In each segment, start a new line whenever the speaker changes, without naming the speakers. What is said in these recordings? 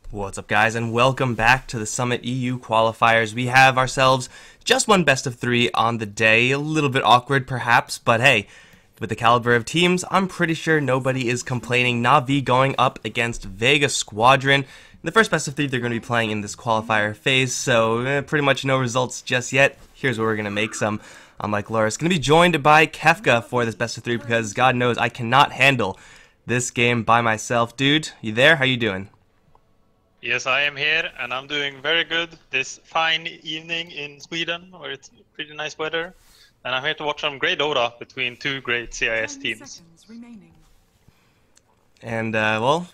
What's up, guys, and welcome back to the Summit EU qualifiers. We have ourselves just one best of three on the day. A little bit awkward, perhaps, but hey, with the caliber of teams, I'm pretty sure nobody is complaining. NaVi going up against Vega Squadron. The first best of three they're going to be playing in this qualifier phase, so pretty much no results just yet. Here's where we're going to make some. I'm Mike Loris, going to be joined by Kefka for this best of three because God knows I cannot handle this game by myself. Dude, you there? How you doing?
Yes, I am here, and I'm doing very good this fine evening in Sweden, where it's pretty nice weather. And I'm here to watch some great Dota between two great CIS teams.
And, well,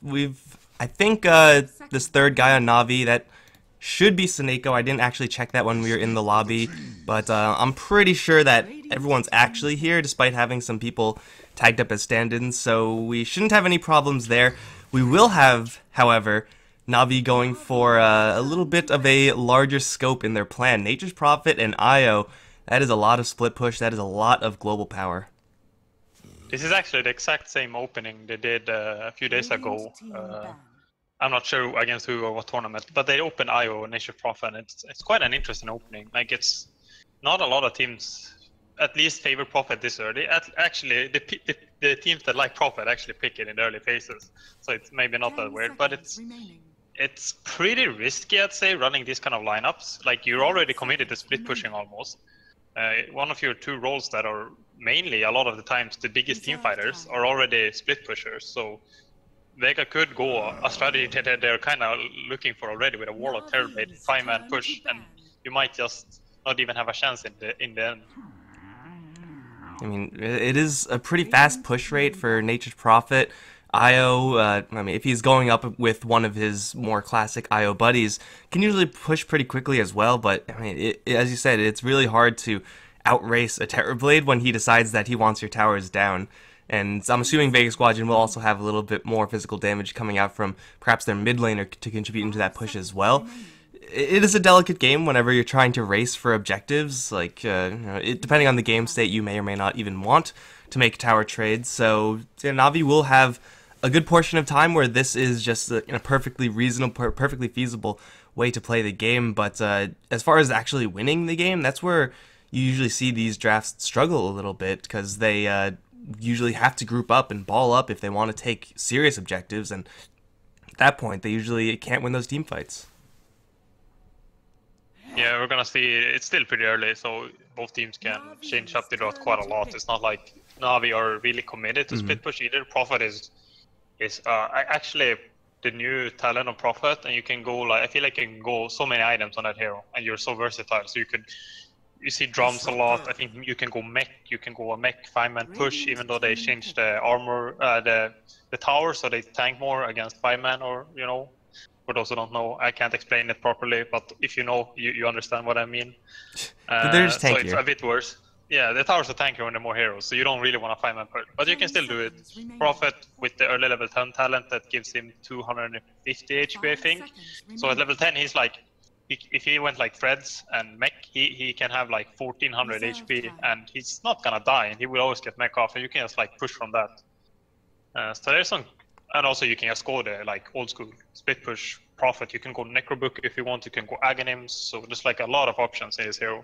I think this third guy on NaVi, that should be Seneko. I didn't actually check that when we were in the lobby, but I'm pretty sure that everyone's actually here, despite having some people tagged up as stand-ins, so we shouldn't have any problems there. We will have, however, NaVi going for a little bit of a larger scope in their plan. Nature's Prophet and IO, that is a lot of split push, that is a lot of global power.
This is actually the exact same opening they did a few days ago. I'm not sure against who or what tournament, but they opened IO and Nature's Prophet, and it's quite an interesting opening. Like, it's not a lot of teams at least favor Prophet this early. Actually, the teams that like Prophet actually pick it in the early phases, so it's maybe not that weird, but it's pretty risky, I'd say, running these kind of lineups. Like, you're already committed to split pushing almost. One of your two roles that are mainly, a lot of the times, the biggest team fighters are already split pushers. So Vega could go a strategy that they're kind of looking for already with a Warlock Terrorblade, 5-man push, and you might just not even have a chance in the end.
I mean, it is a pretty fast push rate for Nature's Prophet. IO, I mean, if he's going up with one of his more classic IO buddies, can usually push pretty quickly as well, but I mean, as you said, it's really hard to outrace a Terrorblade when he decides that he wants your towers down. And I'm assuming Vega Squadron will also have a little bit more physical damage coming out from perhaps their mid laner to contribute into that push as well. It is a delicate game whenever you're trying to race for objectives, like, depending on the game state, you may or may not even want to make tower trades, so NaVi will have a good portion of time where this is just a perfectly reasonable, perfectly feasible way to play the game. But as far as actually winning the game, that's where you usually see these drafts struggle a little bit, because they usually have to group up and ball up if they want to take serious objectives, and at that point they usually can't win those team fights.
Yeah, we're gonna see. It's still pretty early, so both teams can change up the draft quite a lot. It's not like NaVi are really committed to split push either. Prophet is actually the new talent of Prophet, and you can go, like, I feel like you can go so many items on that hero, and you're so versatile. So you see drums a lot. I think you can go mech. You can go a mech 5-man push, even though they changed the armor, the tower, so they tank more against 5-man. Or, you know, for those who don't know, I can't explain it properly, but if you know, you understand what I mean.
But they're just tankier.
So it's a bit worse. Yeah, the towers are tankier when they're more heroes, so you don't really want a 5-man push, but you can still do it. Prophet with the early level 10 talent that gives him 250 HP, I think. So at level 10, he's like, if he went like Threads and mech, he can have like 1400 HP, and he's not gonna die, and he will always get mech off, and you can just like push from that. So there's some, and also you can just go the like old school split push Prophet. You can go Necrobook if you want, you can go Aghanims, so there's like a lot of options in his hero.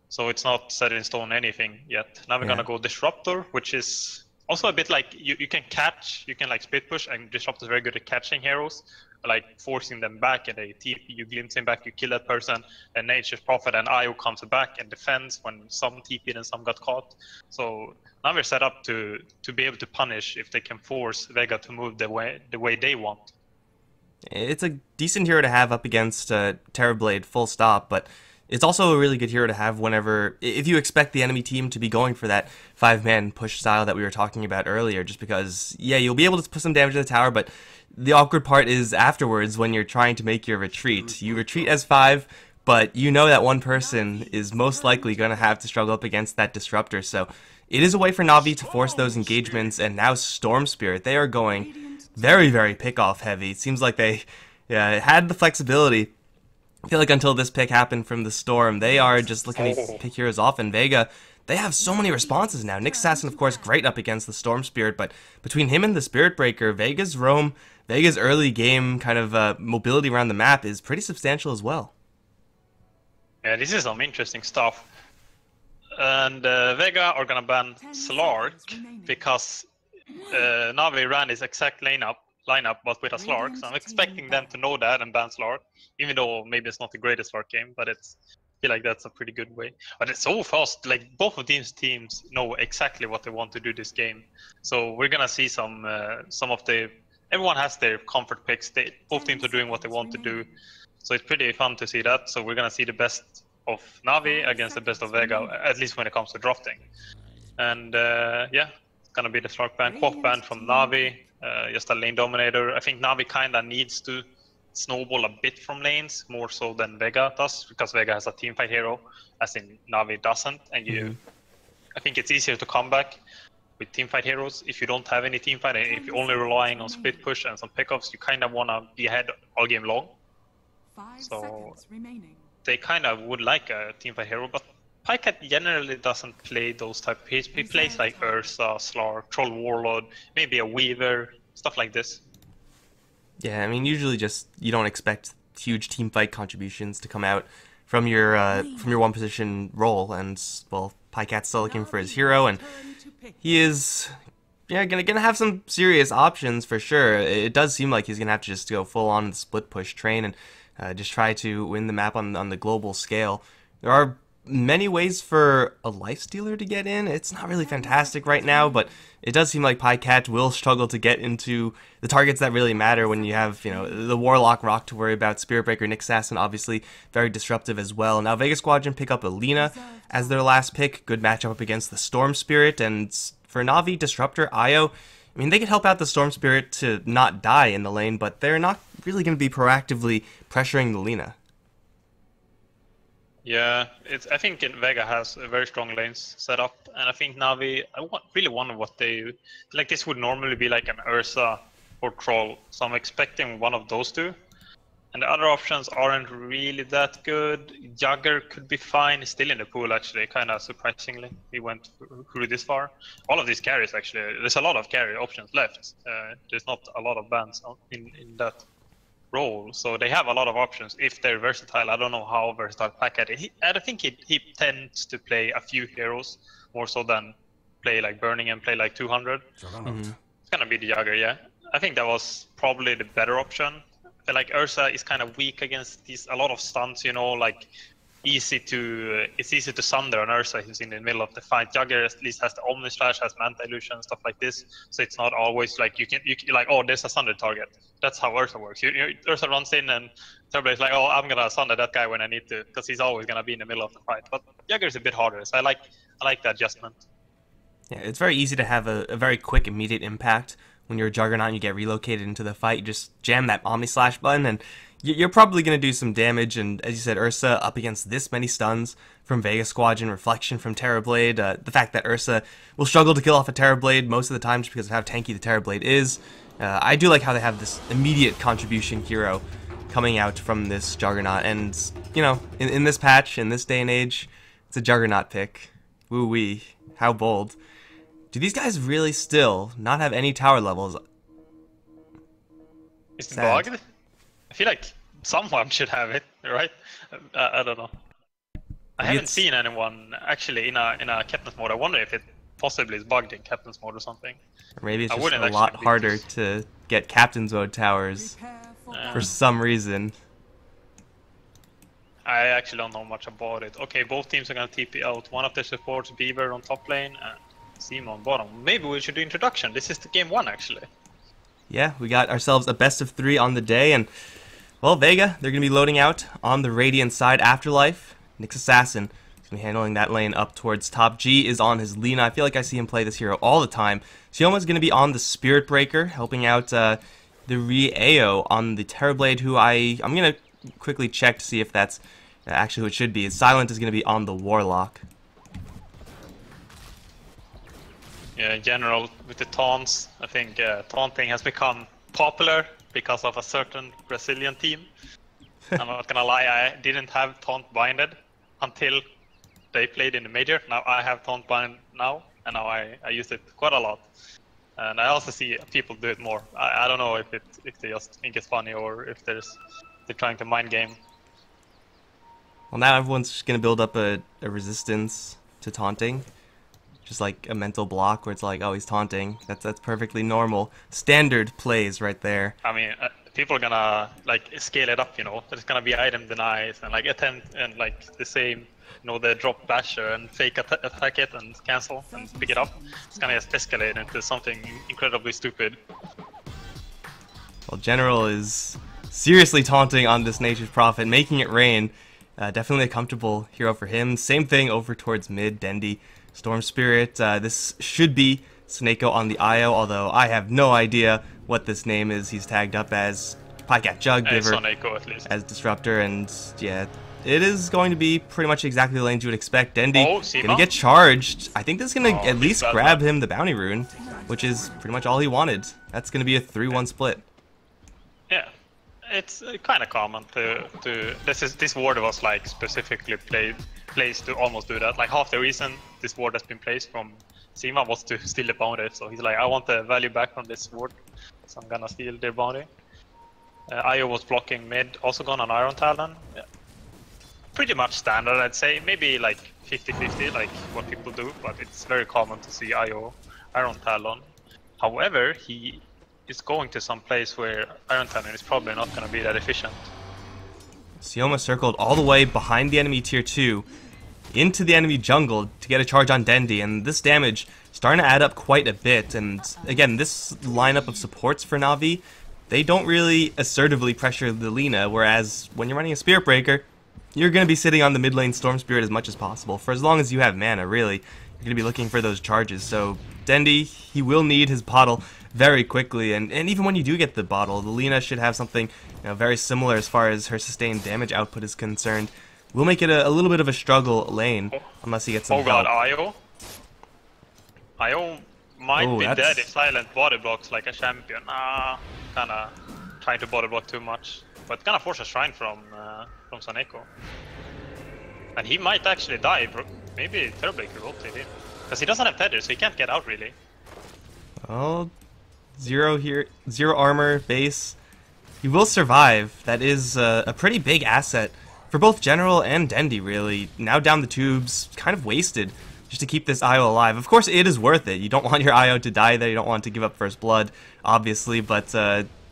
So it's not set in stone anything yet. Now we're gonna go Disruptor, which is also a bit like you can catch, you can like split push, and Disruptor is very good at catching heroes, like forcing them back, and they TP, you glimpse him back, you kill that person, and Nature's Prophet and IO comes back and defends when some TP'd and some got caught. So now we're set up to be able to punish if they can force Vega to move the way they want.
It's a decent hero to have up against Terrorblade, full stop, but it's also a really good hero to have whenever, if you expect the enemy team to be going for that 5-man push style that we were talking about earlier, just because, yeah, you'll be able to put some damage to the tower, but the awkward part is afterwards when you're trying to make your retreat. You retreat as 5, but you know that one person is most likely going to have to struggle up against that Disruptor, so it is a way for NaVi to force those engagements. And now Storm Spirit, they are going very, very pick-off heavy. It seems like they had the flexibility. I feel like until this pick happened from the Storm, they are just looking to pick heroes off. And Vega, they have so many responses now. Nick Assassin, of course, great up against the Storm Spirit, but between him and the Spirit Breaker, Vega's roam Vega's early game kind of mobility around the map is pretty substantial as well.
Yeah, this is some interesting stuff. And Vega are gonna ban Slark because NaVi ran his exact lineup but with a Slark, so I'm expecting them to know that and ban Slark, even though maybe it's not the greatest Slark game, but I feel like that's a pretty good way. But it's so fast, like both of these teams know exactly what they want to do this game. So we're gonna see some of the, everyone has their comfort picks, both teams are doing what they want to do. So it's pretty fun to see that. So we're gonna see the best of NaVi against the best of Vega, at least when it comes to drafting. And yeah, it's gonna be the Slark ban, Quack ban from NaVi, just a lane dominator. I think NaVi kinda needs to snowball a bit from lanes, more so than Vega does, because Vega has a teamfight hero, as in NaVi doesn't. And I think it's easier to come back with teamfight heroes. If you don't have any teamfight, and if you're only relying on split push and some pickups, you kinda wanna be ahead all game long. So they kind of would like a teamfight hero, but Pycat generally doesn't play those type of heroes. He plays like Ursa, Slark, Troll Warlord, maybe a Weaver, stuff like this.
Yeah, I mean, usually just you don't expect huge teamfight contributions to come out from your one position role, and well, Pycat's still looking for his hero, and he is gonna have some serious options for sure. It does seem like he's gonna have to just go full on the split push train and just try to win the map on the global scale. There are many ways for a lifestealer to get in. It's not really fantastic right now, but it does seem like Pycat will struggle to get into the targets that really matter when you have, the Warlock Rock to worry about. Spirit Breaker, Nick Assassin, obviously very disruptive as well. Now Vega Squadron pick up Alina as their last pick. Good matchup up against the Storm Spirit, and for NaVi, Disruptor, Io, I mean, they could help out the Storm Spirit to not die in the lane, but they're not really going to be proactively pressuring the Lina.
Yeah, I think Vega has a very strong lanes set up, and I think NaVi, really wonder what they, like this would normally be like an Ursa or Troll, so I'm expecting one of those two. And the other options aren't really that good. Jugger could be fine, still in the pool actually, kind of surprisingly. He went through this far. All of these carries actually, there's a lot of carry options left. There's not a lot of bans in that role, so they have a lot of options if they're versatile. I don't know how versatile Pycat is. I think he tends to play a few heroes more so than play like Burning and play like 200. It's gonna be the Jugger, yeah. I think that was probably the better option. I feel like Ursa is kind of weak against a lot of stuns, like it's easy to sunder an Ursa who's in the middle of the fight. Jugger at least has the Omni Slash, has Manta Illusion, stuff like this, so it's not always like you can like, oh, there's a sunder target. That's how Ursa works. Ursa runs in and Turblade's like, oh, I'm gonna sunder that guy when I need to, because he's always gonna be in the middle of the fight. But Jugger is a bit harder, so I like the adjustment.
Yeah, it's very easy to have a very quick, immediate impact when you're a Juggernaut and you get relocated into the fight. You just jam that Omni Slash button and you're probably going to do some damage. And as you said, Ursa up against this many stuns from Vega Squadron, Reflection from Terrorblade, the fact that Ursa will struggle to kill off a Terrorblade most of the time just because of how tanky the Terrorblade is. I do like how they have this immediate contribution hero coming out from this Juggernaut. And, in this patch, in this day and age, it's a Juggernaut pick. Woo-wee. How bold. Do these guys really still not have any tower levels?
Is it bugged? I feel like someone should have it, right? I don't know. I haven't seen anyone actually in a captain's mode. I wonder if it possibly is bugged in captain's mode or something.
Or maybe it's just a lot harder to get captain's mode towers for some reason.
I actually don't know much about it. Okay, both teams are gonna TP out. One of their supports, Beaver on top lane, and Simo on bottom. Maybe we should do introduction. This is the game 1 actually. Yeah,
we got ourselves a best of 3 on the day, and well, Vega, they're going to be loading out on the Radiant side. Afterlife, Nick's Assassin is going to be handling that lane up towards top. G is on his Lina. I feel like I see him play this hero all the time. Sioma's going to be on the Spirit Breaker, helping out the Re-AO on the Terrorblade, who I'm going to quickly check to see if that's actually who it should be. Silent is going to be on the Warlock.
Yeah, in general, with the taunts, I think taunting has become popular because of a certain Brazilian team. I'm not gonna lie, I didn't have taunt binded until they played in the major. Now I have taunt bind now, and now I use it quite a lot. And I also see people do it more. I don't know if they just think it's funny or if they're trying to mind game.
Well, now everyone's just gonna build up a resistance to taunting. Just like a mental block where it's like, oh, he's taunting. That's perfectly normal. Standard plays right there.
I mean, people are gonna like scale it up, you know. There's gonna be item denies and like attempt and like the same, you know, the drop basher and fake attack it and cancel and pick it up. It's gonna just escalate into something incredibly stupid.
Well, General is seriously taunting on this Nature's Prophet, making it rain. Definitely a comfortable hero for him. Same thing over towards mid, Dendi. Storm Spirit, this should be Snako on the IO, although I have no idea what this name is he's tagged up as. Pycat Jug Giver as Disruptor, and yeah, it is going to be pretty much exactly the lanes you would expect. Dendi gonna get charged. I think this is gonna at least grab him the bounty rune, which is pretty much all he wanted. That's gonna be a 3-1 split.
Yeah. It's kind of common to this ward was like specifically placed to almost do that. Like half the reason this ward has been placed from Sima was to steal the bounty. So he's like, I want the value back from this ward, so I'm gonna steal their bounty. Io was blocking mid, also gone on Iron Talon. Yeah. Pretty much standard, I'd say. Maybe like 50-50, like what people do, but it's very common to see Io Iron Talon. However, he is going to some place where Iron Talon is probably not going to be that efficient.
Sioma circled all the way behind the enemy tier 2 into the enemy jungle to get a charge on Dendi, and this damage starting to add up quite a bit. And again, this lineup of supports for NaVi, they don't really assertively pressure the Lina, whereas when you're running a Spirit Breaker, you're going to be sitting on the mid lane Storm Spirit as much as possible. For as long as you have mana, really, you're going to be looking for those charges. So Dendi, he will need his bottle very quickly, and even when you do get the bottle, the Lina should have something, you know, very similar as far as her sustained damage output is concerned. We'll make it a little bit of a struggle lane, unless he gets some help.
Oh god, Io might be dead if Silent body blocks like a champion. Kinda trying to body block too much, but gonna force a shrine from Saneko. And he might actually die, maybe Terrabreaker rotate in. Because he doesn't have tether, so he can't get out really.
Well, zero armor, base. He will survive. That is a pretty big asset for both General and Dendi, really. Now down the tubes, kind of wasted just to keep this IO alive. Of course, it is worth it. You don't want your IO to die there. You don't want to give up first blood, obviously. But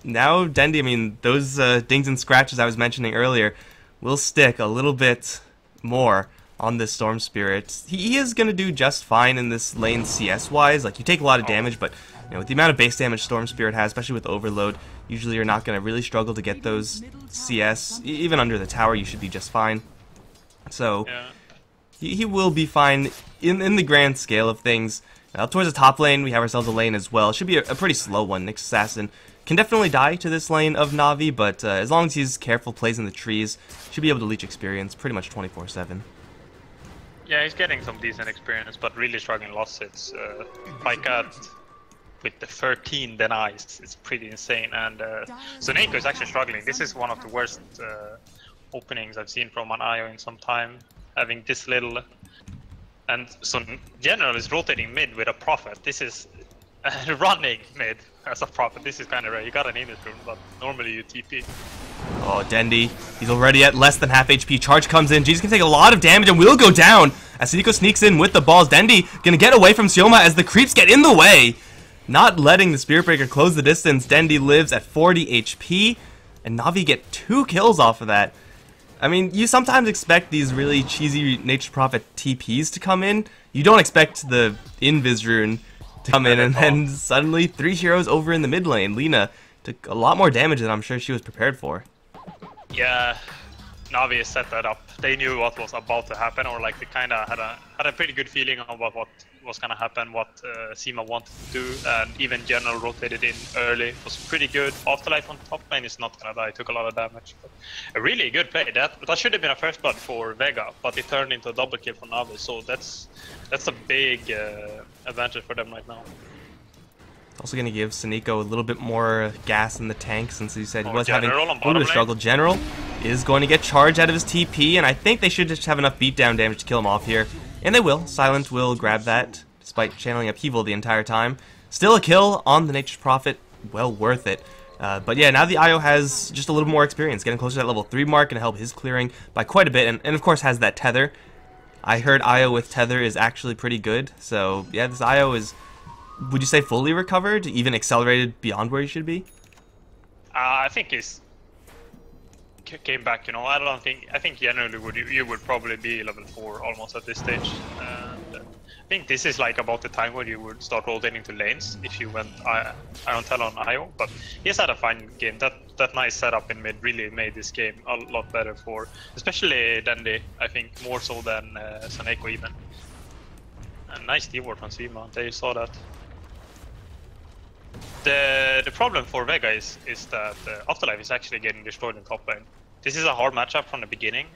now Dendi, I mean, those dings and scratches I was mentioning earlier will stick a little bit more on this Storm Spirit. He is going to do just fine in this lane CS-wise. Like, you take a lot of damage, but you know, with the amount of base damage Storm Spirit has, especially with Overload, usually you're not going to really struggle to get those CS. Even under the tower, you should be just fine. So, yeah, he will be fine in the grand scale of things. Up towards the top lane, we have ourselves a lane as well. It should be a pretty slow one. Nyx Assassin can definitely die to this lane of NaVi, but as long as he's careful, plays in the trees, should be able to leech experience pretty much 24/7.
Yeah, he's getting some decent experience, but really struggling lost hits. Pycat with the 13 denies, it's pretty insane. And Suneko is actually struggling. This is one of the worst openings I've seen from an IO in some time, having this little. And so General is rotating mid with a Prophet. This is running mid as a Prophet. This is kind of rare. You got an Init rune, but normally you TP.
Oh, Dendi, he's already at less than half HP. Charge comes in. Jesus can take a lot of damage and will go down as Suneko sneaks in with the balls. Dendi gonna get away from Sioma as the creeps get in the way, not letting the Spirit Breaker close the distance. Dendi lives at 40 HP, and NaVi get 2 kills off of that. I mean, you sometimes expect these really cheesy Nature's Prophet TPs to come in. You don't expect the Invis rune to come in, and then suddenly 3 heroes over in the mid lane. Lina took a lot more damage than I'm sure she was prepared for.
Yeah, NaVi set that up. They knew what was about to happen, or like they kind of had a pretty good feeling about what was gonna happen, what Sima wanted to do, and even General rotated in early. It was pretty good. Afterlife on top lane is not gonna die. Took a lot of damage. But a really good play. That should have been a first blood for Vega, but it turned into a double kill for NaVi. So that's a big advantage for them right now.
Also going to give Suneko a little bit more gas in the tank, since he said he was having a little bit of struggle. General is going to get charged out of his TP, and I think they should just have enough beatdown damage to kill him off here. And they will. Silent will grab that, despite channeling Upheaval the entire time. Still a kill on the Nature's Prophet, well worth it. But yeah, now the IO has just a little more experience, getting closer to that level 3 mark, and help his clearing by quite a bit, and of course has that tether. I heard IO with tether is actually pretty good, so yeah, this IO is, would you say fully recovered, even accelerated beyond where he should be?
I think he's came back, you know. I think generally you would probably be level 4 almost at this stage. And I think this is like about the time where you would start rotating to lanes if you went I don't tell on IO, but he's had a fine game. That nice setup in mid really made this game a lot better for, especially Dandy, I think more so than Saneko even. And nice D-ward from Sima, they saw that. The problem for Vega is that Afterlife is actually getting destroyed in top lane. This is a hard matchup from the beginning.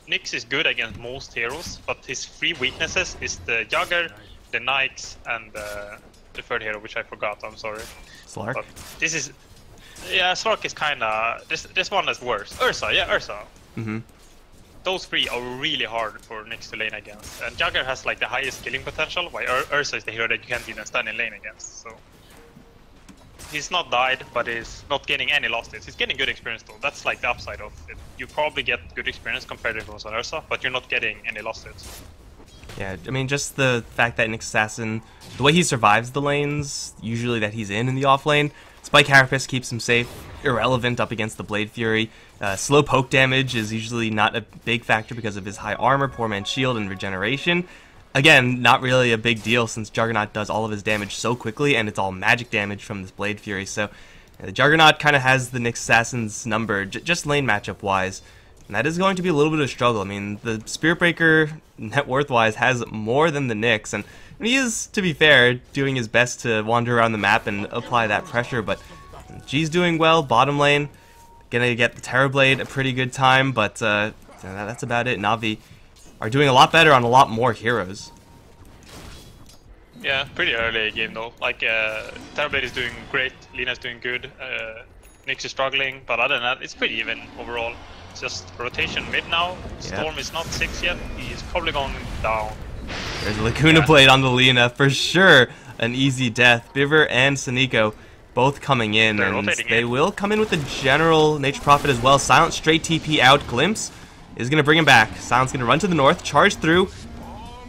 Nyx is good against most heroes, but his three weaknesses is the Jugger, the Nyx, and the third hero, which I forgot, I'm sorry.
Slark?
But this is... Yeah, Slark is kinda... This one is worse. Ursa, yeah, Ursa. Those three are really hard for Nyx to lane against. And Jugger has like the highest killing potential, while Ursa is the hero that you can't even stand in lane against, so... He's not died, but he's not getting any losses. He's getting good experience though. That's like the upside of it. You probably get good experience compared to Roshan Ursa, but you're not getting any losses.
Yeah, I mean, just the fact that Nyx Assassin, the way he survives the lanes, usually that he's in the off lane, Spike Carapace keeps him safe, irrelevant up against the Blade Fury. Slow poke damage is usually not a big factor because of his high armor, poor man's shield, and regeneration. Again, not really a big deal since Juggernaut does all of his damage so quickly, and it's all magic damage from this Blade Fury, so the Juggernaut kind of has the Nyx Assassin's number, just lane matchup-wise, and that is going to be a little bit of a struggle. I mean, the Spirit Breaker, net worth-wise, has more than the Nyx, and he is, to be fair, doing his best to wander around the map and apply that pressure, but G's doing well, bottom lane, gonna get the Terrorblade a pretty good time, but that's about it. NaVi are doing a lot better on a lot more heroes.
Yeah, pretty early game though. Like, Terrorblade is doing great, Lina's doing good, Nyx is struggling, but other than that, it's pretty even overall. It's just rotation mid now. Storm is not 6 yet, he's probably going down.
There's a Lacuna Blade on the Lina, for sure an easy death. Biver and Saneko both coming in, and they will come in with the general Nature's Prophet as well. Silent straight TP out, Glimpse is going to bring him back. Silent's going to run to the north, charge through.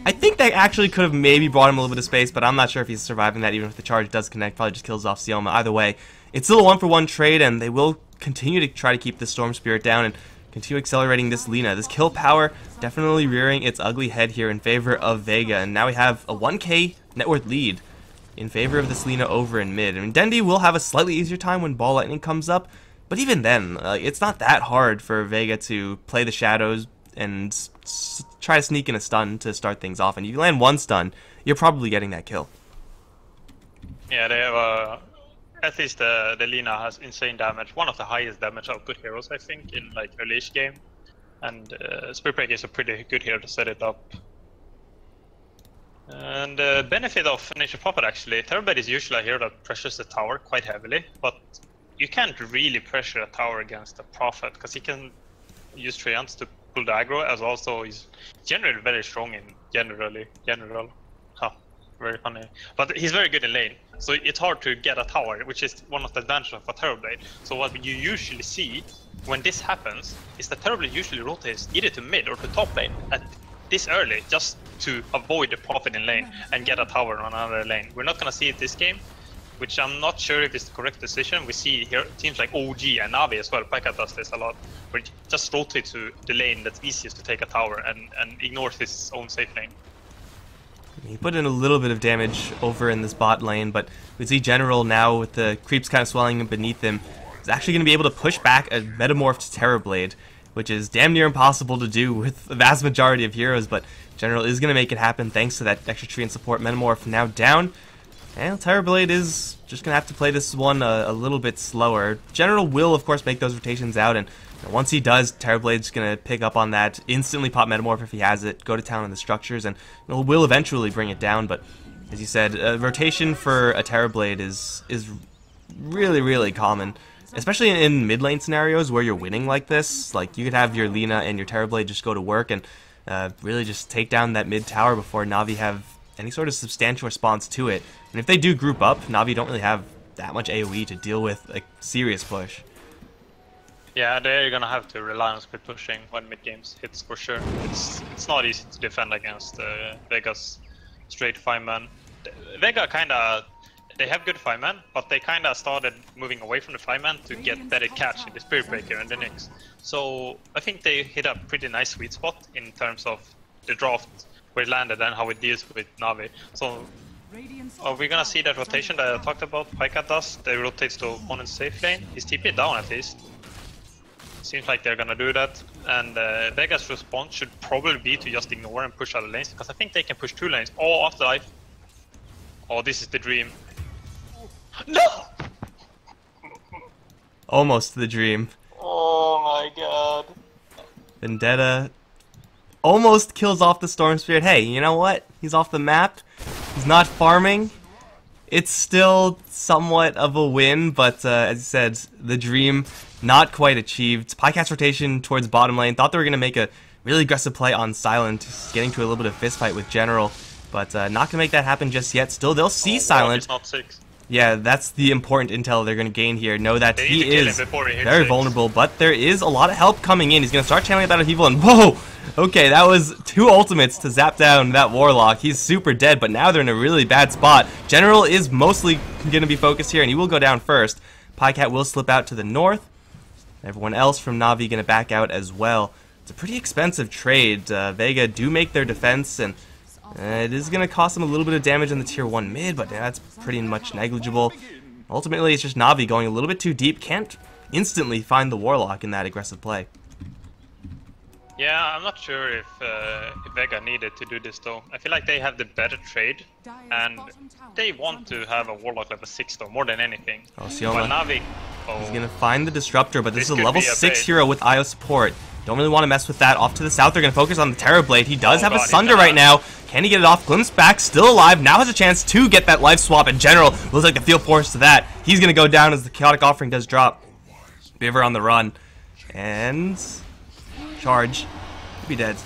I think that actually could have maybe brought him a little bit of space, but I'm not sure if he's surviving that, even if the charge does connect. Probably just kills off Sioma. Either way, it's still a 1-for-1 trade, and they will continue to try to keep the Storm Spirit down and continue accelerating this Lina. This kill power definitely rearing its ugly head here in favor of Vega, and now we have a 1k net worth lead in favor of this Lina over in mid. I mean, Dendi will have a slightly easier time when Ball Lightning comes up, but even then, it's not that hard for Vega to play the shadows and try to sneak in a stun to start things off. And if you land one stun, you're probably getting that kill.
Yeah, they have at least the Lina has insane damage. One of the highest damage output heroes, I think, in like early-ish game. And Spirit Breaker is a pretty good hero to set it up. And the benefit of Nature's Prophet actually, Terrorblade is usually a hero that pressures the tower quite heavily, but you can't really pressure a tower against a Prophet, because he can use treants to pull the aggro, as also he's generally very strong in general. Very funny. But he's very good in lane, so it's hard to get a tower, which is one of the advantages of a Terrorblade. So what you usually see when this happens is that Terrorblade usually rotates either to mid or to top lane at this early, just to avoid the Prophet in lane and get a tower on another lane. We're not gonna see it this game, which I'm not sure if it's the correct decision. We see here teams like OG and NaVi as well. Pekka does this a lot, where he just rotates to the lane that's easiest to take a tower and ignores his own safe lane.
He put in a little bit of damage over in this bot lane, but we see General now with the creeps kind of swelling beneath him is actually going to be able to push back a metamorphed Terrorblade, which is damn near impossible to do with the vast majority of heroes, but General is going to make it happen thanks to that extra tree and support. Metamorph now down, and Terrorblade is just going to have to play this one a little bit slower. General will, of course, make those rotations out, and once he does, Terrorblade's going to pick up on that, instantly pop Metamorph if he has it, go to town on the structures, and will eventually bring it down. But as you said, rotation for a Terrorblade is really, really common, especially in mid lane scenarios where you're winning like this. Like, you could have your Lina and your Terrorblade just go to work and really just take down that mid tower before NaVi have any sort of substantial response to it. And if they do group up, NaVi don't really have that much AoE to deal with a serious push.
Yeah, they're gonna have to rely on split pushing when mid games hits for sure. It's not easy to defend against Vega's straight 5-man. Vega kinda, they have good 5-man, but they kinda started moving away from the 5-man to get better catch in the Spirit Breaker and the Nyx. So I think they hit a pretty nice sweet spot in terms of the draft where it landed and how it deals with NaVi. So are we gonna see that rotation that I talked about? Pika does, they rotates to opponent's safe lane. He's TP down at least. Seems like they're gonna do that, and Vega's response should probably be to just ignore and push other lanes, because I think they can push 2 lanes. Oh, afterlife. Oh, this is the dream. No!
Almost the dream.
Oh my god.
Vendetta almost kills off the Storm Spirit. Hey, you know what? He's off the map. He's not farming. It's still somewhat of a win, but as you said, the dream not quite achieved. Pycat's rotation towards bottom lane. Thought they were going to make a really aggressive play on Silent, getting to a little bit of fist fight with General, but not going to make that happen just yet. Still, they'll see Silent.
Not 6.
Yeah, that's the important intel they're going to gain here. Know that he is very
6.
vulnerable, but there is a lot of help coming in. He's going to start channeling that out of evil, and whoa! Okay, that was 2 ultimates to zap down that Warlock. He's super dead, but now they're in a really bad spot. General is mostly going to be focused here, and he will go down first. Pycat will slip out to the north. Everyone else from NaVi going to back out as well. It's a pretty expensive trade. Vega do make their defense, and it is going to cost them a little bit of damage in the tier 1 mid, but that's pretty much negligible. Ultimately, it's just NaVi going a little bit too deep. Can't instantly find the Warlock in that aggressive play.
Yeah, I'm not sure if Vega needed to do this though. I feel like they have the better trade, and they want to have a Warlock level 6 though, more than anything.
Oh, Sioma.
NaVi,
He's going to find the Disruptor, but this is a
could
level
be a
6
bait.
hero with IO support. Don't really want to mess with that. Off to the south, they're going to focus on the Terrorblade. He does have a
God,
Sunder right now. Can he get it off? Glimpse back, still alive. Now has a chance to get that life swap in general. Looks like the field force to that. He's going to go down as the Chaotic Offering does drop. Beaver on the run. And charge. Be dead.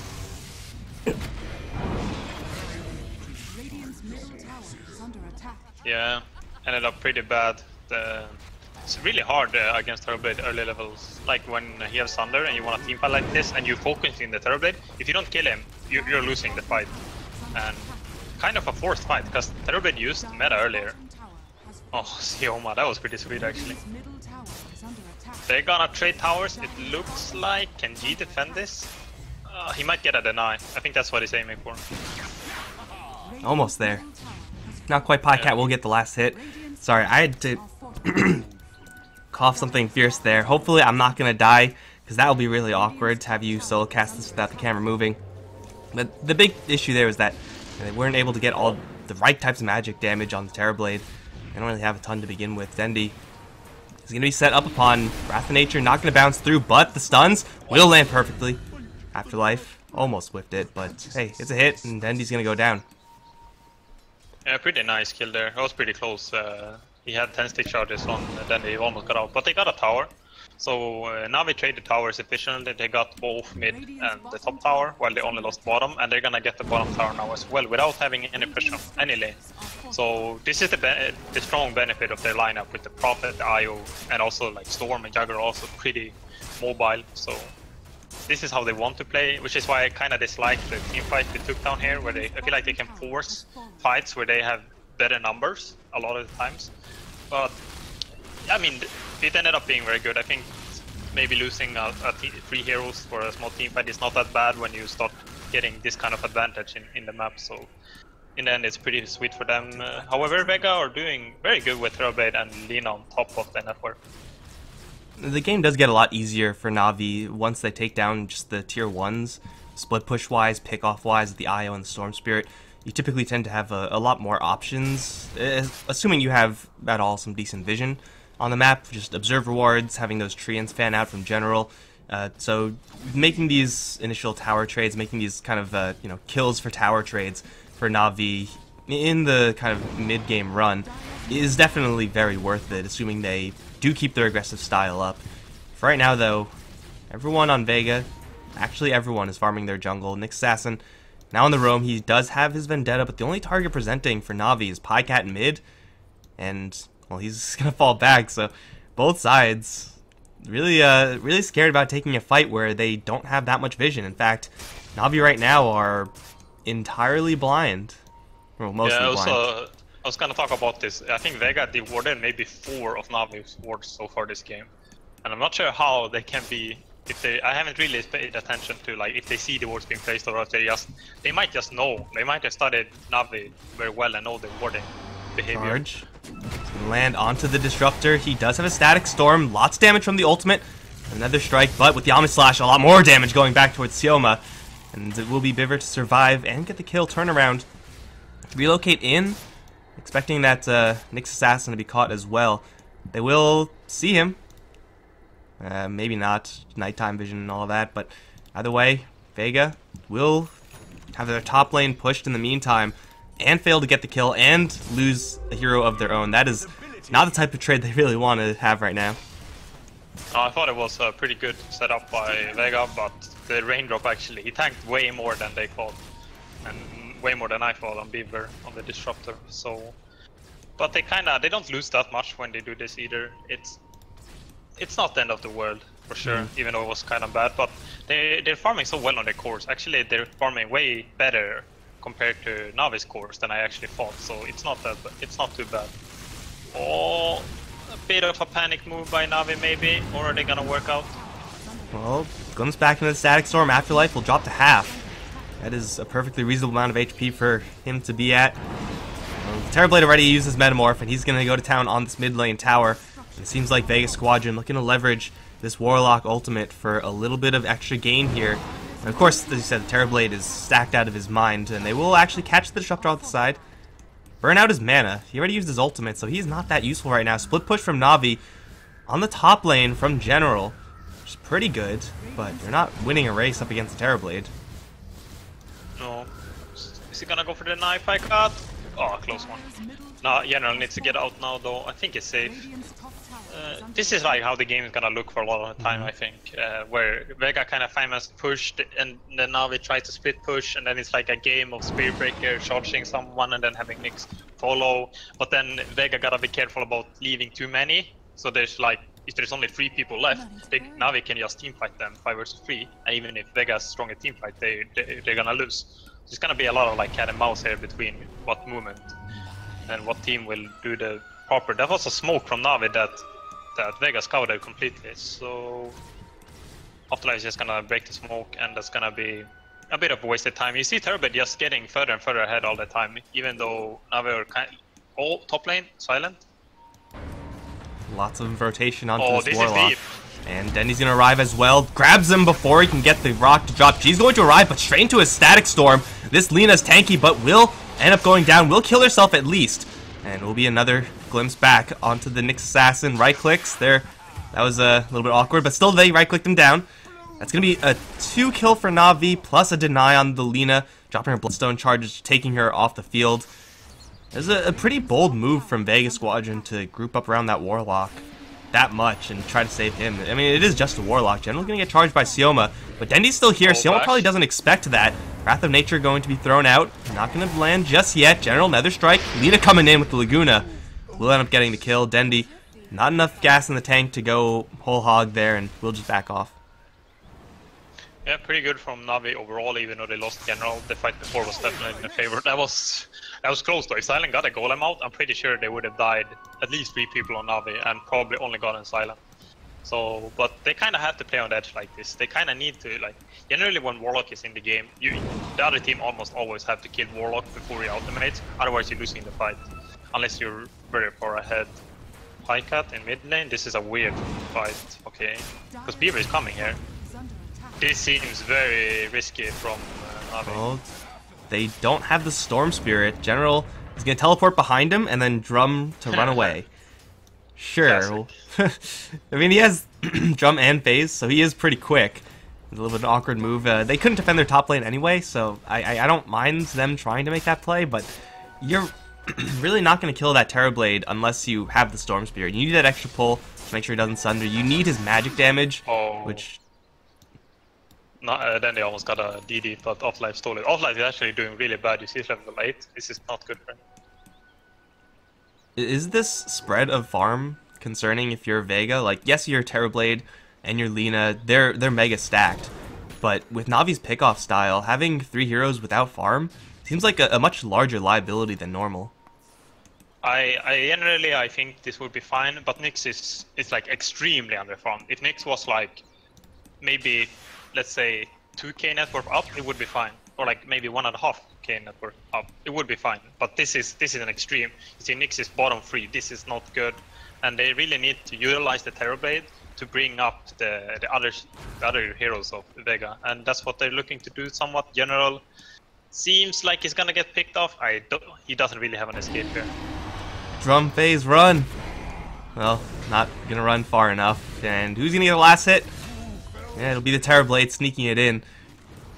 Yeah, ended up pretty bad. It's really hard against Terrorblade early levels. Like when he has Thunder and you want a team fight like this and you focus in the Terrorblade, if you don't kill him, you're losing the fight. And kind of a forced fight, because Terrorblade used meta earlier. Oh, Sioma, that was pretty sweet actually. They're gonna trade towers, it looks like. Can G defend this? He might get a deny. I think that's what he's aiming for.
Almost there. Not quite. Pycat will get the last hit. Sorry, I had to cough something fierce there. Hopefully I'm not going to die, because that will be really awkward to have you solo cast this without the camera moving. But the big issue there was that they weren't able to get all the right types of magic damage on the Terrorblade. They don't really have a ton to begin with. Dendi is going to be set up upon Wrath of Nature, not going to bounce through, but the stuns will land perfectly. Afterlife almost whiffed it, but hey, it's a hit, and Dendi's going to go down.
Yeah, pretty nice kill there. That was pretty close. He had 10 stick charges on, then they almost got out. But they got a tower. So now we trade the towers efficiently. They got both mid and the top tower, while they only lost bottom. And they're gonna get the bottom tower now as well, without having any pressure on any lane. So this is the strong benefit of their lineup, with the Prophet, IO, and also like Storm and Jagger are also pretty mobile. So this is how they want to play, which is why I kind of dislike the team fight we took down here, where I feel like they can force fights where they have better numbers a lot of the times. But I mean, it ended up being very good. I think maybe losing 3 heroes for a small team fight is not that bad when you start getting this kind of advantage in the map. So in the end, it's pretty sweet for them. However, Vega are doing very good with Terrorblade and Lina on top of the network.
The game does get a lot easier for NaVi once they take down just the tier 1s. Split push wise, pick off wise, the IO and the Storm Spirit. You typically tend to have a lot more options, assuming you have at all some decent vision on the map. Just observe rewards, having those treants fan out from general. So making these initial tower trades, making these kind of kills for tower trades for NaVi in the kind of mid-game run is definitely very worth it, assuming they do keep their aggressive style up. For right now, though, everyone on Vega, actually everyone, is farming their jungle. Nyx Assassin Now on the roam, he does have his Vendetta, but the only target presenting for NaVi is Pycat in mid. And, well, he's going to fall back, so both sides really scared about taking a fight where they don't have that much vision. In fact, NaVi right now are entirely blind. Well, mostly blind.
I was gonna talk about this. I think Vega dewarded maybe 4 of Navi's wards so far this game. And I'm not sure how they can be, I haven't really paid attention to like if they see the wards being placed or if they might just know. They might have studied Navi very well and know the warding behavior.
Charge. Land onto the Disruptor. He does have a Static Storm. Lots of damage from the ultimate. Another strike, but with the Omni Slash, a lot more damage going back towards Sioma. And it will be Biver to survive and get the kill turnaround. Relocate in. Expecting that Nyx Assassin to be caught as well. They will see him. Maybe not. Nighttime vision and all of that. But either way, Vega will have their top lane pushed in the meantime. And fail to get the kill and lose a hero of their own. That is not the type of trade they really want to have right now.
I thought it was a pretty good setup by Vega, but the raindrop actually, he tanked way more than they thought. And way more than I thought on Beaver, on the Disruptor, so... But they don't lose that much when they do this either. It's not the end of the world, for sure, even though it was kind of bad, but they're farming so well on their cores. Actually, they're farming way better compared to Navi's cores than I actually thought, so it's not too bad. Oh, a bit of a panic move by Navi maybe, or are they gonna work out?
Well, glimpse back into the Static Storm. Afterlife will drop to half. That is a perfectly reasonable amount of HP for him to be at. Terrorblade already used his Metamorph, and he's going to go to town on this mid lane tower. And it seems like Vega Squadron looking to leverage this Warlock ultimate for a little bit of extra gain here. And of course, as you said, the Terrorblade is stacked out of his mind, and they will actually catch the Disruptor off the side. Burn out his mana. He already used his ultimate, so he's not that useful right now. Split push from NaVi on the top lane from General, which is pretty good, but they're not winning a race up against the Terrorblade.
No. Is he gonna go for the knife I got? Oh, close one. No, General needs to get out now though. I think it's safe. This is like how the game is gonna look for a lot of the time, I think. Where Vega kind of famous pushed and then Navi tries to split push and then it's like a game of Spirit Breaker charging someone and then having Nyx follow. But then Vega gotta be careful about leaving too many. So there's like, if there's only 3 people left, Navi can just teamfight them 5 versus 3, and even if Vega's stronger teamfight, they're gonna lose. There's gonna be a lot of like cat and mouse here between what movement and what team will do the proper. That was a smoke from Navi that Vega scouted completely. So Afterlife is just gonna break the smoke, and that's gonna be a bit of a wasted time. You see Turbid just getting further and further ahead all the time, even though Navi are all top lane silent.
Lots of rotation onto
this
this Warlock.
Is deep.
And Dendy's going to arrive as well. Grabs him before he can get the rock to drop. She's going to arrive, but straight into a Static Storm. This Lena's tanky, but will end up going down. Will kill herself at least. And will be another glimpse back onto the Nyx Assassin. Right clicks there. That was a little bit awkward, but still they right clicked him down. That's going to be a 2 kill for NaVi, plus a deny on the Lena. Dropping her Bloodstone charges, taking her off the field. It was a pretty bold move from Vega Squadron to group up around that Warlock that much and try to save him. I mean, it is just a Warlock. General's going to get charged by Sioma, but Dendy's still here. Sioma probably doesn't expect that. Wrath of Nature going to be thrown out. Not going to land just yet. General, Nether Strike. Lena coming in with the Laguna. Will end up getting the kill. Dendy, not enough gas in the tank to go whole hog there, and we'll just back off.
Yeah, pretty good from Navi overall, even though they lost General. The fight before was definitely in favor. That was close though. If Silent got a golem out, I'm pretty sure they would have died at least 3 people on Navi and probably only gotten Silent. So, but they kind of have to play on the edge like this. They kind of need to, like, generally when Warlock is in the game, the other team almost always have to kill Warlock before he ultimates, otherwise you're losing the fight. Unless you're very far ahead. Pycat in mid lane, this is a weird fight, okay. Because Beaver is coming here. This seems very risky from Navi.
Well, they don't have the Storm Spirit. General is going to teleport behind him and then drum to run away. Sure. I mean, he has drum and phase, so he is pretty quick. It's a little bit of an awkward move. They couldn't defend their top lane anyway, so I don't mind them trying to make that play, but you're really not going to kill that Terrorblade unless you have the Storm Spirit. You need that extra pull to make sure he doesn't sunder. You need his magic damage, which...
Then they almost got a DD, but Offlife stole it. Offlife is actually doing really bad. You see he's level 8. This is not good for him.
Is this spread of farm concerning if you're Vega? Like, yes, your Terrorblade and your Lina, they're mega stacked. But with Navi's pickoff style, having 3 heroes without farm seems like a much larger liability than normal.
I generally think this would be fine, but Nyx is like extremely underfarmed. If Nyx was like maybe, let's say, 2k net worth up, it would be fine. Or like maybe 1.5k net worth up, it would be fine. But this is an extreme. You see, Nyx is bottom 3. This is not good, and they really need to utilize the Terrorblade to bring up the other heroes of Vega, and that's what they're looking to do. Somewhat. General seems like he's gonna get picked off. He doesn't really have an escape here.
Drum phase, run! Well, not gonna run far enough. And who's gonna get the last hit? Yeah, it'll be the Terrorblade sneaking it in.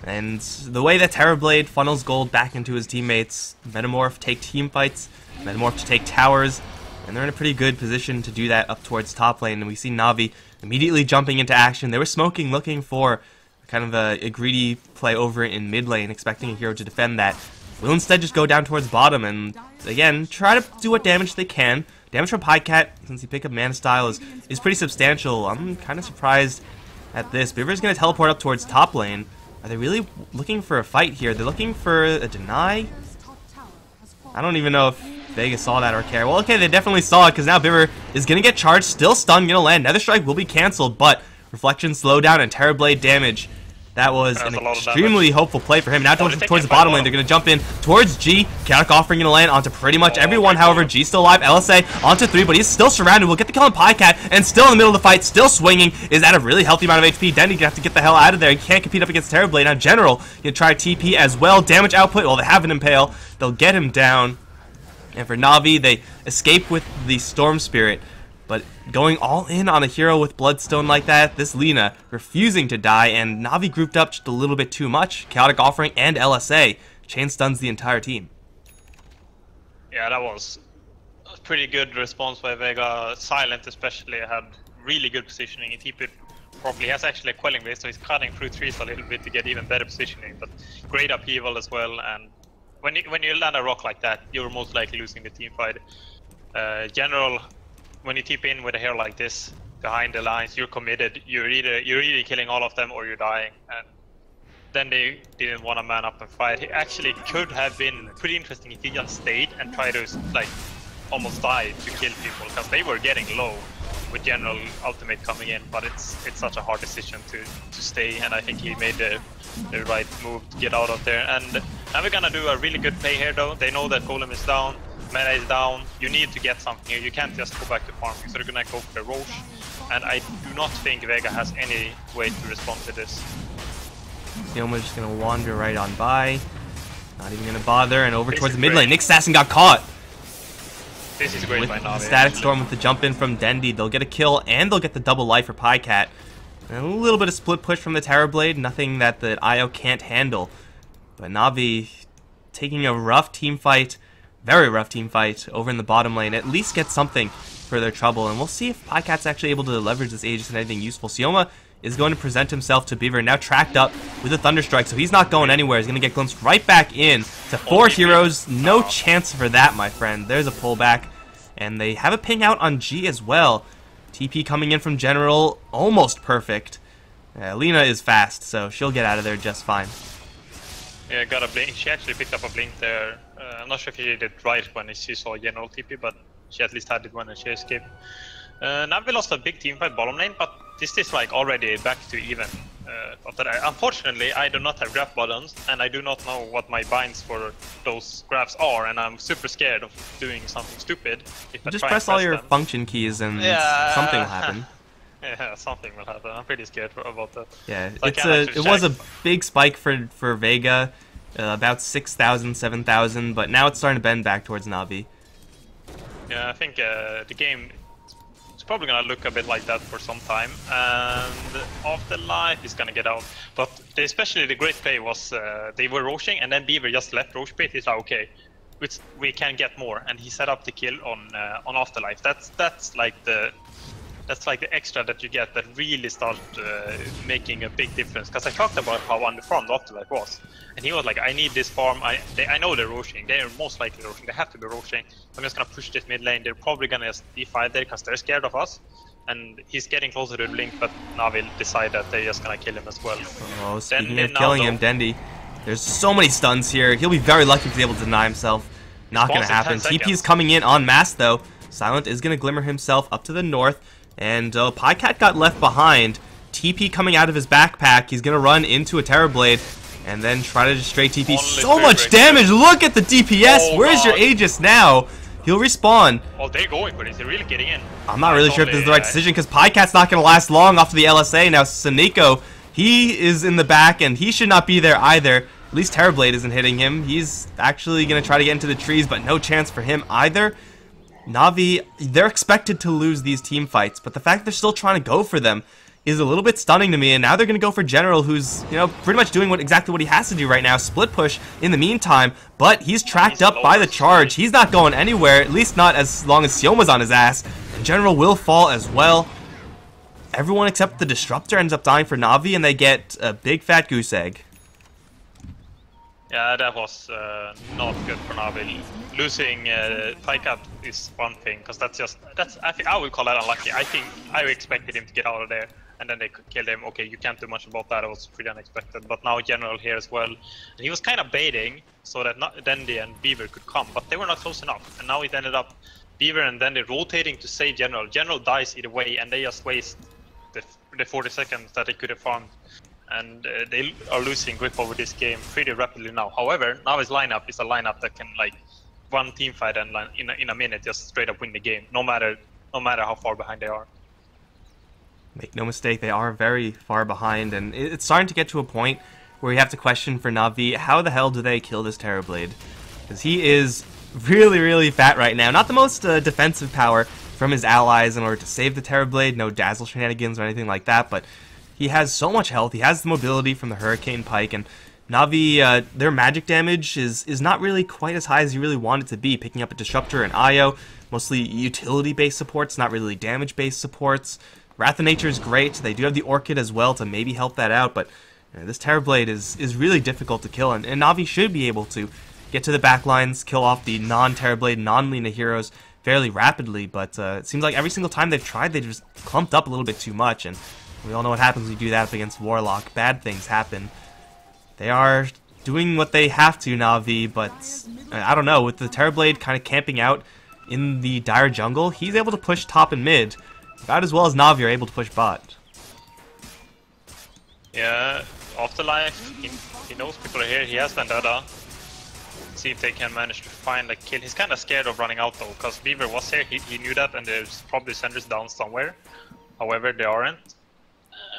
And the way that Terrorblade funnels gold back into his teammates, Metamorph take team fights, Metamorph to take towers, and they're in a pretty good position to do that up towards top lane. And we see NaVi immediately jumping into action. They were smoking, looking for kind of a greedy play over in mid lane, expecting a hero to defend that. Will instead just go down towards bottom and, again, try to do what damage they can. Damage from Pycat, since he picked up Mana Style, is pretty substantial. I'm kind of surprised at this. Beaver's going to teleport up towards top lane. Are they really looking for a fight here? They're looking for a deny? I don't even know if Vega saw that or care. Well, okay, they definitely saw it, because now Beaver is going to get charged, still stunned, going to land. Nether Strike will be cancelled, but Reflection slowdown and Terrorblade damage. That was an extremely hopeful play for him. Now towards the bottom lane, they're going to jump in towards G. Chaotic Offering going to land onto pretty much everyone. However, G still alive. LSA onto 3, but he's still surrounded. We'll get the kill on Pycat, and still in the middle of the fight, still swinging, is at a really healthy amount of HP. Dendy going to have to get the hell out of there. He can't compete up against Terrorblade. Now General going to try TP as well. Damage output, well, they have an Impale. They'll get him down. And for NaVi, they escape with the Storm Spirit. But going all in on a hero with Bloodstone like that, this Lina refusing to die, and NaVi grouped up just a little bit too much. Chaotic Offering and LSA chain stuns the entire team.
Yeah, that was a pretty good response by Vega. Silent especially had really good positioning. He TP'd properly. He has actually a quelling base, so he's cutting through trees a little bit to get even better positioning. But great upheaval as well. And when you land a rock like that, you're most likely losing the team fight. General. When you TP in with a hero like this behind the lines, you're committed. You're either killing all of them or you're dying. And then they didn't want to man up and fight. It actually could have been pretty interesting if he just stayed and tried to like almost die to kill people, because they were getting low with General ultimate coming in. But it's such a hard decision to stay, and I think he made the right move to get out of there. And now we're gonna do a really good play here though. They know that Golem is down. Meta is down, you need to get something here, you can't just go back to farming, so they're gonna go for the Roche, and I do not think Vega has any way to respond to this.
Yoma's just gonna wander right on by, not even gonna bother, and over towards the mid lane. Nyx Assassin got caught!
This is great by NaVi.
Static Storm with the jump in from Dendy, they'll get a kill, and they'll get the double life for Pycat. And a little bit of split push from the Terrorblade, nothing that the IO can't handle. But NaVi taking a rough team fight, very rough team fight over in the bottom lane, at least get something for their trouble, and we'll see if Pycat's actually able to leverage this Aegis and anything useful. Sioma is going to present himself to Beaver, now tracked up with a Thunderstrike, so he's not going anywhere. He's going to get glimpsed right back in to 4 heroes. No chance for that, my friend. There's a pullback, and they have a ping out on G as well. TP coming in from General, almost perfect. Lina is fast, so she'll get out of there just fine.
Yeah, got a blink. She actually picked up a blink there. I'm not sure if she did it right when she saw General TP, but she at least had it when she escaped. NaVi lost a big team fight bottom lane, but this is like already back to even. Unfortunately, I do not have graph buttons, and I do not know what my binds for those graphs are, and I'm super scared of doing something stupid. If I
just
try
press all your function keys and something will happen.
Yeah, something will happen. I'm pretty scared about that.
Yeah,
so
it was a big spike for Vega, about 6,000, 7,000, but now it's starting to bend back towards NaVi.
Yeah, I think the game is probably gonna look a bit like that for some time, and Afterlife is gonna get out. But especially the great play was they were roshing, and then Beaver just left Roche pit. He's like, okay, we can get more, and he set up the kill on Afterlife. That's like the That's like the extra that you get that really start making a big difference. Because I talked about how underfarmed Afterlife was, and he was like, "I need this farm. I know they're rushing. They're most likely rushing. They have to be rushing. I'm just gonna push this mid lane. They're probably gonna just D5 there because they're scared of us." And he's getting closer to the blink, but NaVi decide that they're just gonna kill him as well.
Oh, speaking of killing him, Dendi. There's so many stuns here. He'll be very lucky if he's able to deny himself. Not gonna happen. TP's coming in en masse though. Silent is gonna glimmer himself up to the north. And Pycat got left behind. TP coming out of his backpack. He's gonna run into a Terrorblade and then try to just straight TP. So much damage! Look at the DPS! Where's your Aegis now? He'll respawn.
Oh, they're going for this. They're really getting in.
I'm not really sure if this is the right decision because Pycat's not gonna last long off of the LSA. Now Saniko, he is in the back and he should not be there either. At least Terrorblade isn't hitting him. He's actually gonna try to get into the trees, but no chance for him either. NaVi, they're expected to lose these team fights, but the fact they're still trying to go for them is a little bit stunning to me. And now they're going to go for General, who's, you know, pretty much doing exactly what he has to do right now. Split push in the meantime, but he's tracked up by the charge. He's not going anywhere, at least not as long as Sioma's on his ass. And General will fall as well. Everyone except the Disruptor ends up dying for NaVi, and they get a big fat goose egg.
Yeah, that was not good for NaVi. Losing Pycat is one thing, because I think I would call that unlucky. I think I expected him to get out of there, and then they could kill him. Okay, you can't do much about that. It was pretty unexpected. But now General here as well, and he was kind of baiting so that Dendi and Beaver could come, but they were not close enough. And now it ended up Beaver and Dendi rotating to save General. General dies either way, and they just waste the 40 seconds that they could have farmed. And they are losing grip over this game pretty rapidly now. However, NaVi's lineup is a lineup that can, like, one team fight and in a minute just straight up win the game, no matter how far behind they are.
Make no mistake, they are very far behind, and it's starting to get to a point where you have to question for NaVi, how the hell do they kill this Terrorblade? Because he is really, really fat right now. Not the most defensive power from his allies in order to save the Terrorblade. No dazzle shenanigans or anything like that, but he has so much health. He has the mobility from the Hurricane Pike, and NaVi, their magic damage is not really quite as high as you really want it to be, picking up a Disruptor and IO, mostly utility-based supports, not really damage-based supports. Wrath of Nature is great. They do have the Orchid as well to maybe help that out, but you know, this Terrorblade is really difficult to kill, and NaVi should be able to get to the backlines, kill off the non-Terrorblade, non-Lina heroes fairly rapidly, but it seems like every single time they've tried, they've just clumped up a little bit too much, and we all know what happens when you do that up against Warlock. Bad things happen. They are doing what they have to, NaVi, but I don't know, with the Terrorblade kind of camping out in the dire jungle, he's able to push top and mid about as well as NaVi are able to push bot.
Yeah, Afterlife, he knows people are here, he has Vendetta. See if they can manage to find a kill. He's kind of scared of running out though, because Beaver was here, he knew that, and there's probably senders down somewhere. However, they aren't.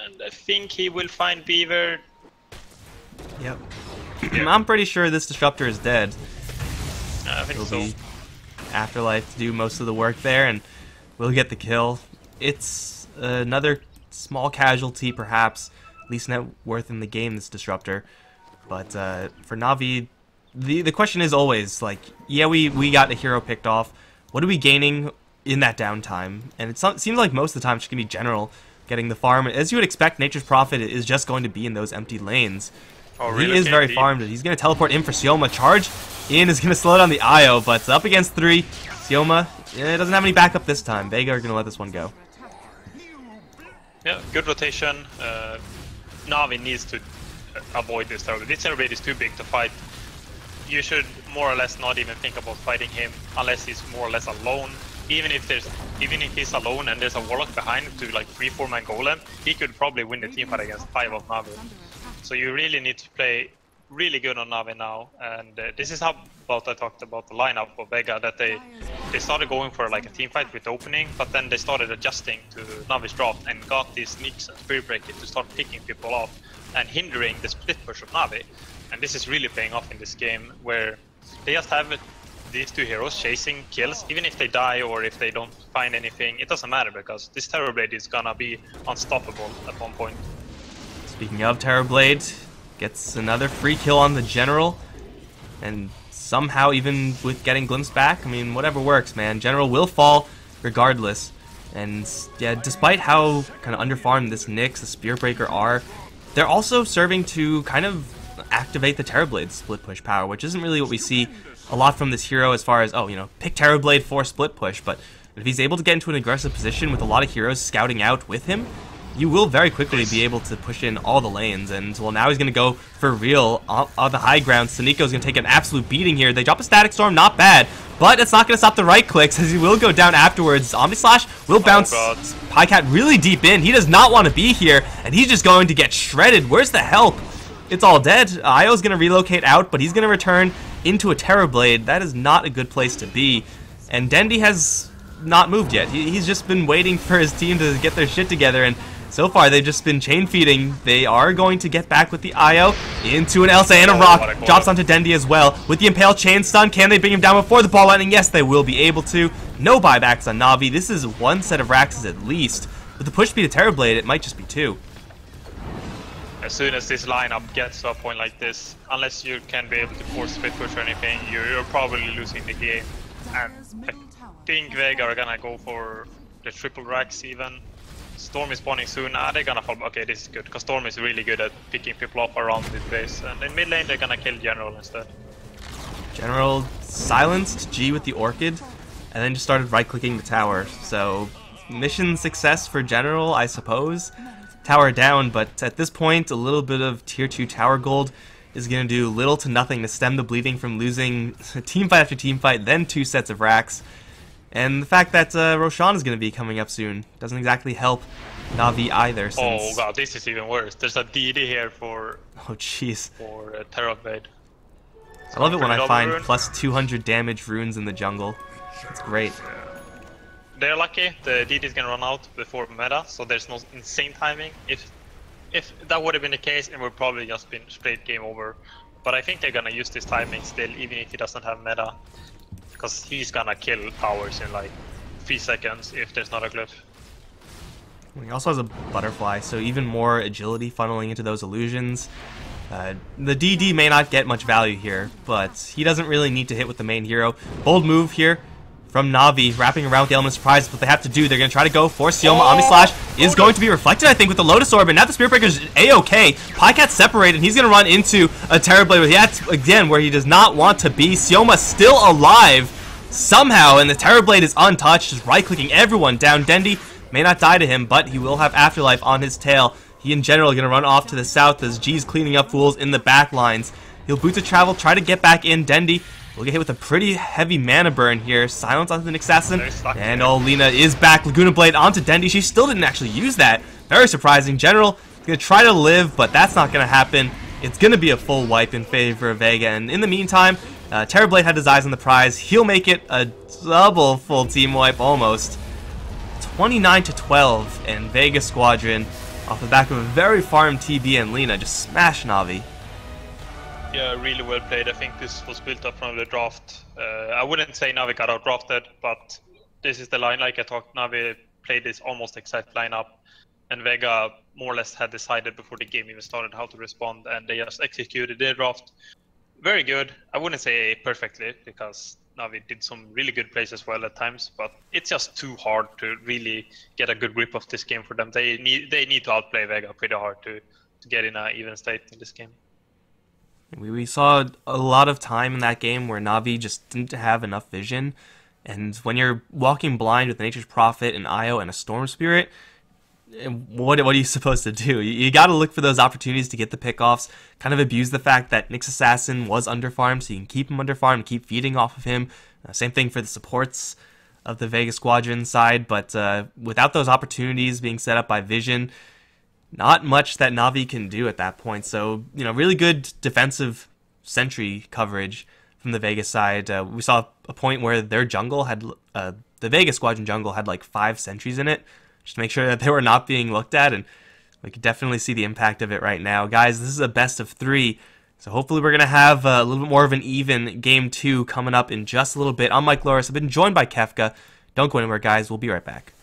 And I think he will find Beaver.
Yep. I'm pretty sure this Disruptor is dead.
I think so.
Be Afterlife to do most of the work there, and we'll get the kill. It's another small casualty, perhaps, least net worth in the game, this Disruptor. But for NaVi, the question is always, like, yeah, we got a hero picked off. What are we gaining in that downtime? And it seems like most of the time it's going to be General getting the farm. As you would expect, Nature's Prophet is just going to be in those empty lanes.
Oh,
he is very farmed. He's going to teleport in for Sioma. Charge in is going to slow down the IO, but up against 3. Sioma doesn't have any backup this time. Vega are going to let this one go.
Yeah, good rotation. NaVi needs to avoid this Terrorblade. This Terrorblade is too big to fight. You should more or less not even think about fighting him unless he's more or less alone. Even if he's alone and there's a Warlock behind him to like 3-4 man golem, he could probably win the teamfight against 5 of NaVi. So you really need to play really good on NaVi now, and this is how I talked about the lineup of Vega, that they started going for like a team fight with opening, but then they started adjusting to NaVi's draft and got these sneaks and Spirit Breaker to start picking people off and hindering the split push of NaVi. And this is really paying off in this game, where they just have these 2 heroes chasing kills. Even if they die or if they don't find anything, it doesn't matter, because this Terrorblade is gonna be unstoppable at one point.
Speaking of Terrorblade, gets another free kill on the General, and somehow even with getting Glimpse back, I mean, whatever works, man. General will fall regardless. And yeah, despite how kind of underfarmed this Nyx, the Spearbreaker are, they're also serving to kind of activate the Terrorblade split push power, which isn't really what we see a lot from this hero as far as, oh, you know, pick Terrorblade for split push, but if he's able to get into an aggressive position with a lot of heroes scouting out with him, you will very quickly be able to push in all the lanes. And, well, now he's going to go for real on the high ground. Saniko's going to take an absolute beating here. They drop a Static Storm, not bad, but it's not going to stop the right clicks as he will go down afterwards. Omni Slash will bounce Pycat really deep in. He does not want to be here, and he's just going to get shredded. Where's the help? It's all dead. Io's going to relocate out, but he's going to return into a Terrorblade. That is not a good place to be. And Dendi has not moved yet. He's just been waiting for his team to get their shit together, and so far they've just been chain feeding. They are going to get back with the Io into an Elsa and a rock. Drops onto Dendi as well. With the Impale chain stun, can they bring him down before the ball lightning? Yes, they will be able to. No buybacks on NaVi. This is one set of Raxes at least. With the push speed of Terrorblade, it might just be two.
As soon as this lineup gets to a point like this, unless you can be able to force split push or anything, you're probably losing the game. And I think Vega are gonna go for the triple Rax even. Storm is spawning soon. They're gonna fall. Okay, this is good, because Storm is really good at picking people up around this base. And in mid lane, they're gonna kill General instead.
General silenced G with the Orchid, and then just started right-clicking the tower. So, mission success for General, I suppose. Tower down, but at this point, a little bit of tier 2 tower gold is going to do little to nothing to stem the bleeding from losing teamfight after teamfight, then 2 sets of Rax. And the fact that Roshan is going to be coming up soon doesn't exactly help NaVi either. Since...
Oh god, this is even worse. There's a DD here for...
Oh jeez.
For Terrorblade.
I love it when I find plus 200 damage runes in the jungle. It's great.
They're lucky. The DD is gonna run out before meta, so there's no insane timing. If that would have been the case, it would probably just been straight game over. But I think they're gonna use this timing still, even if he doesn't have meta, because he's gonna kill towers in like 3 seconds if there's not a glyph.
He also has a butterfly, so even more agility funneling into those illusions. The DD may not get much value here, but he doesn't really need to hit with the main hero. Bold move here from NaVi, wrapping around with the Element of Surprise. What they have to do, they're going to try to go for Sioma. Omni Slash is going to be reflected, I think, with the Lotus Orb, and now the Spirit Breaker's A-OK. Pycat's separated, and he's going to run into a Terrorblade, yet again, where he does not want to be. Sioma still alive somehow, and the Terrorblade is untouched, just right-clicking everyone down. Dendi may not die to him, but he will have Afterlife on his tail. He, in general, going to run off to the south as G's cleaning up fools in the back lines. He'll boot to travel, try to get back in. Dendi will get hit with a pretty heavy mana burn here. Silence onto the Nyx Assassin. And Lina is back. Laguna Blade onto Dendi. She still didn't actually use that. Very surprising. General is going to try to live, but that's not going to happen. It's going to be a full wipe in favor of Vega. And in the meantime, Terrorblade had his eyes on the prize. He'll make it a double full team wipe almost. 29-12, and Vega Squadron, off the back of a very farmed TB and Lina, just smash NaVi.
Yeah, really well played. I think this was built up from the draft. I wouldn't say NaVi got out drafted, but this is the line like I talked. NaVi played this almost exact lineup, and Vega more or less had decided before the game even started how to respond, and they just executed their draft very good. I wouldn't say perfectly, because NaVi did some really good plays as well at times, but it's just too hard to really get a good grip of this game for them. They need to outplay Vega pretty hard to get in an even state in this game.
We saw a lot of time in that game where NaVi just didn't have enough vision, and when you're walking blind with Nature's Prophet, an Io, and a Storm Spirit, what are you supposed to do? You got to look for those opportunities to get the pickoffs, kind of abuse the fact that Nyx Assassin was underfarmed, so you can keep him underfarmed, keep feeding off of him. Same thing for the supports of the Vega Squadron side, but without those opportunities being set up by Vision, not much that NaVi can do at that point. So, you know, really good defensive sentry coverage from the Vega side. We saw a point where their jungle had, the Vega Squadron jungle had like 5 sentries in it, just to make sure that they were not being looked at, and we could definitely see the impact of it right now. Guys, this is a best of 3, so hopefully we're going to have a little bit more of an even Game 2 coming up in just a little bit. I'm Mike Loris. I've been joined by Kefka. Don't go anywhere, guys. We'll be right back.